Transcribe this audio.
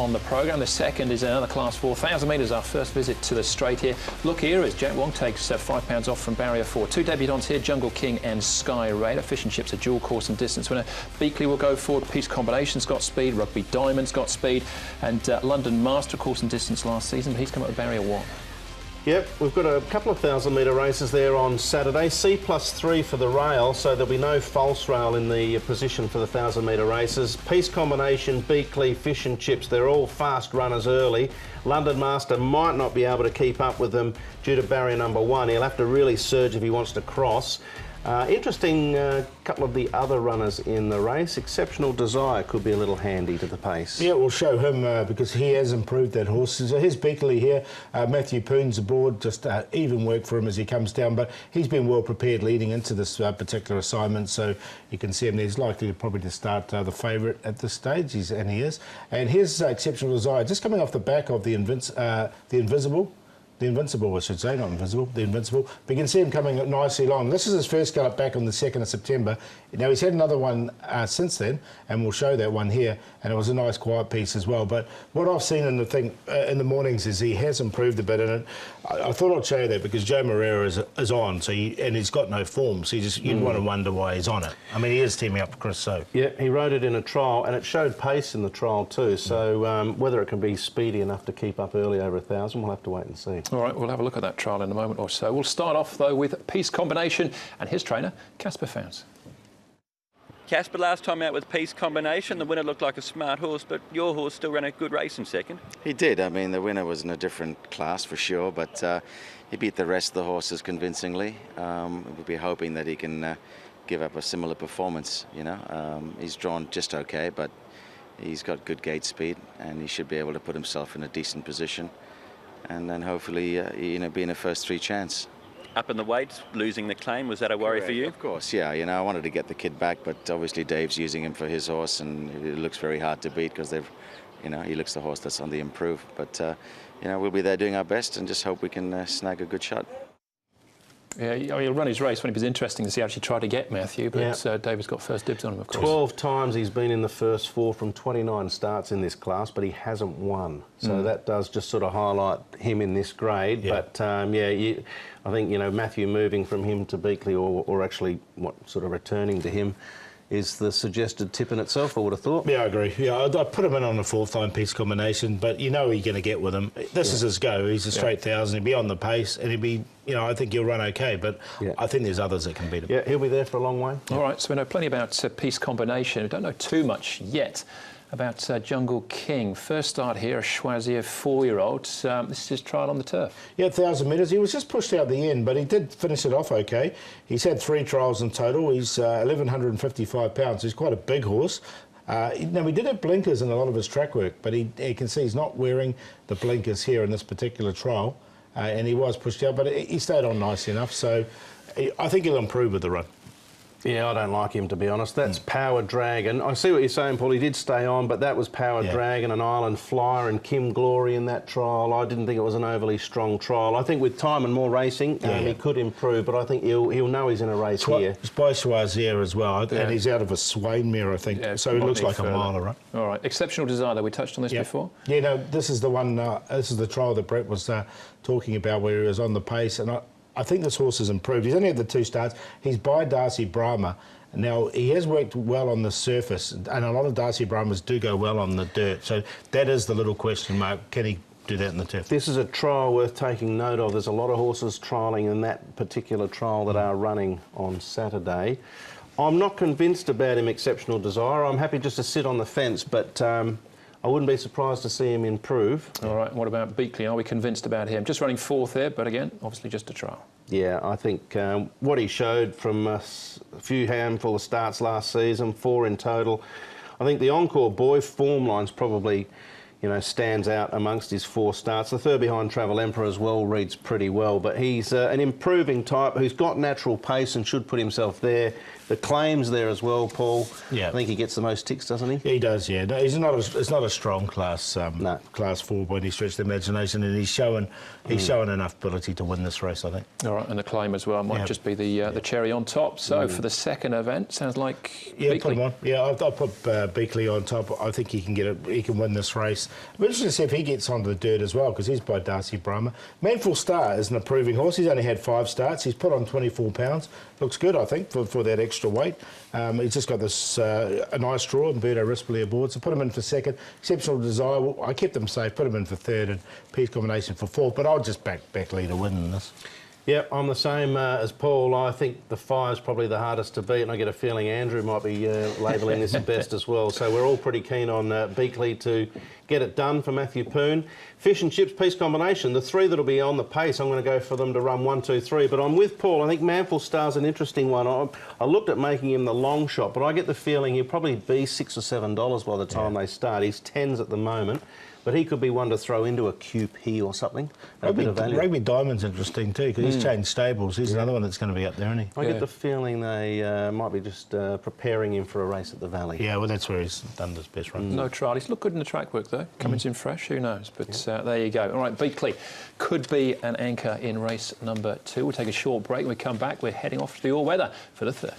on the programme. The second is another Class 4, 1,000 metres, our first visit to the straight here. Look here as Jack Wong takes £5 off from barrier 4. Two debutants here, Jungle King and Sky Raider. Fish and Chips, a dual course and distance winner. Beakley will go forward. Peace Combination's got speed. Rugby Diamond's got speed. And London Master, course and distance last season, but he's come up with barrier 1. Yep, we've got a couple of 1,000-metre races there on Saturday. C+3 for the rail, so there'll be no false rail in the position for the 1,000-metre races. Peace Combination, Beakley, Fish and Chips, they're all fast runners early. London Master might not be able to keep up with them due to barrier number 1. He'll have to really surge if he wants to cross. Interesting couple of the other runners in the race. Exceptional Desire could be a little handy to the pace. Yeah, we'll show him because he has improved that horse. So here's Beakley here. Matthew Poon's aboard, just even work for him as he comes down, but he's been well prepared leading into this particular assignment, so you can see him there. He's likely probably to start the favourite at this stage, and he is. And here's Exceptional Desire, just coming off the back of the Invincible, I should say, not Invincible, the Invincible. But you can see him coming nicely along. This is his first gallop back on the 2nd of September. Now, he's had another one since then, and we'll show that one here, and it was a nice quiet piece as well. But what I've seen in the thing in the mornings is he has improved a bit, and I thought I'd show you that because Joe Moreira is on, so and he's got no form, so you'd want to wonder why he's on it. I mean, he is teaming up with Chris So. Yeah, he rode it in a trial, and it showed pace in the trial too, so whether it can be speedy enough to keep up early over 1,000, we'll have to wait and see. All right, we'll have a look at that trial in a moment or so. We'll start off, though, with Peace Combination and his trainer, Casper Fownes. Casper, last time out with Peace Combination, the winner looked like a smart horse, but your horse still ran a good race in second. He did. I mean, the winner was in a different class for sure, but he beat the rest of the horses convincingly. We'll be hoping that he can give up a similar performance, you know. He's drawn just okay, but he's got good gate speed, and he should be able to put himself in a decent position, and then hopefully, you know, be in a first 3 chance. Up in the weights, losing the claim, was that a worry for you? Of course, yeah. You know, I wanted to get the kid back, but obviously Dave's using him for his horse, and it looks very hard to beat because they've, you know, he looks the horse that's on the improve. But, you know, we'll be there doing our best and just hope we can snag a good shot. Yeah, he'll run his race when it was interesting to see how she tried to get Matthew, but David's got first dibs on him, of course. 12 times he's been in the first 4 from 29 starts in this class, but he hasn't won. So that does just sort of highlight him in this grade. Yeah. But, I think, you know, Matthew moving from him to Beakley or actually what sort of returning to him is the suggested tip in itself, I would have thought. Yeah, I agree. Yeah, I'd put him in on the 4th-time Peace Combination, but you know you're going to get with him. This is his go. He's a straight 1,000. He'll be on the pace, and he'll be, you know, I think he'll run okay, but I think there's others that can beat him. Yeah, he'll be there for a long way. All right, so we know plenty about Peace Combination. We don't know too much yet about Jungle King. First start here, a Choisir 4-year-old. This is his trial on the turf. Yeah, 1,000 metres. He was just pushed out the end, but he did finish it off okay. He's had 3 trials in total. He's 1,155 pounds. He's quite a big horse. Now, we did have blinkers in a lot of his track work, but you can see he's not wearing the blinkers here in this particular trial, and he was pushed out, but he stayed on nicely enough, so I think he'll improve with the run. Yeah, I don't like him, to be honest. That's Power Dragon. I see what you're saying, Paul. He did stay on, but that was Power Dragon and Island Flyer and Kim Glory in that trial. I didn't think it was an overly strong trial. I think with time and more racing, he could improve, but I think he'll know he's in a race here. It's by Choisir as well, and he's out of a Swain mare, I think, so he looks like a miler, right? All right, Exceptional Desire, we touched on this before. Yeah, no, this is the one, this is the trial that Brett was talking about where he was on the pace, and I think this horse has improved. He's only had the 2 starts. He's by Darcy Brahma. Now, he has worked well on the surface, and a lot of Darcy Brahmas do go well on the dirt. So that is the little question mark. Can he do that in the turf? This is a trial worth taking note of. There's a lot of horses trialling in that particular trial that are running on Saturday. I'm not convinced about him, Exceptional Desire. I'm happy just to sit on the fence, but I wouldn't be surprised to see him improve. All right, what about Beakley? Are we convinced about him? Just running 4th there, but again, obviously just a trial. Yeah, I think what he showed from a few handful of starts last season, 4 in total. I think the Encore Boy form line's probably, you know, stands out amongst his 4 starts. The third behind Travel Emperor as well reads pretty well, but he's an improving type who's got natural pace and should put himself there The claims there as well, Paul. Yeah. I think he gets the most ticks, doesn't he? He does, yeah. No, it's not a strong class class 4 by any stretch of the imagination, and he's showing enough ability to win this race, I think. All right, and the claim as well might just be the cherry on top. So for the second event, sounds like Beakley. Put him on. Yeah, I'll put Beakley on top. I think he can he can win this race. I'm interested to see if he gets onto the dirt as well, because he's by Darcy Brahma. Manful Star is an improving horse. He's only had 5 starts. He's put on 24 pounds. Looks good, I think, for that extra weight. He's just got this a nice draw, and Birdo Rispoli aboard, so put him in for second. Exceptional Desire, well, I kept him safe, put him in for third, and Peace Combination for fourth, but I'll just back Beakley to win in this. Yeah, I'm the same as Paul. I think the Fire's probably the hardest to beat, and I get a feeling Andrew might be labelling this best as well. So we're all pretty keen on Beakley to get it done for Matthew Poon. Fish and Chips, Peace Combination, the 3 that'll be on the pace, I'm going to go for them to run 1, 2, 3. But I'm with Paul. I think Manful Star's an interesting one. I looked at making him the long shot, but I get the feeling he'll probably be $6 or $7 by the time they start. He's 10s at the moment. But he could be one to throw into a QP or something. Rugby Diamond's interesting too, because he's changed stables. He's another one that's going to be up there, isn't he? I get the feeling they might be just preparing him for a race at the Valley. Yeah, well, that's where he's done his best run. No trial. He's looked good in the track work, though. Cummins in fresh, who knows? But there you go. All right, Beakley could be an anchor in race number 2. We'll take a short break. When we come back, we're heading off to the all-weather for the 3rd.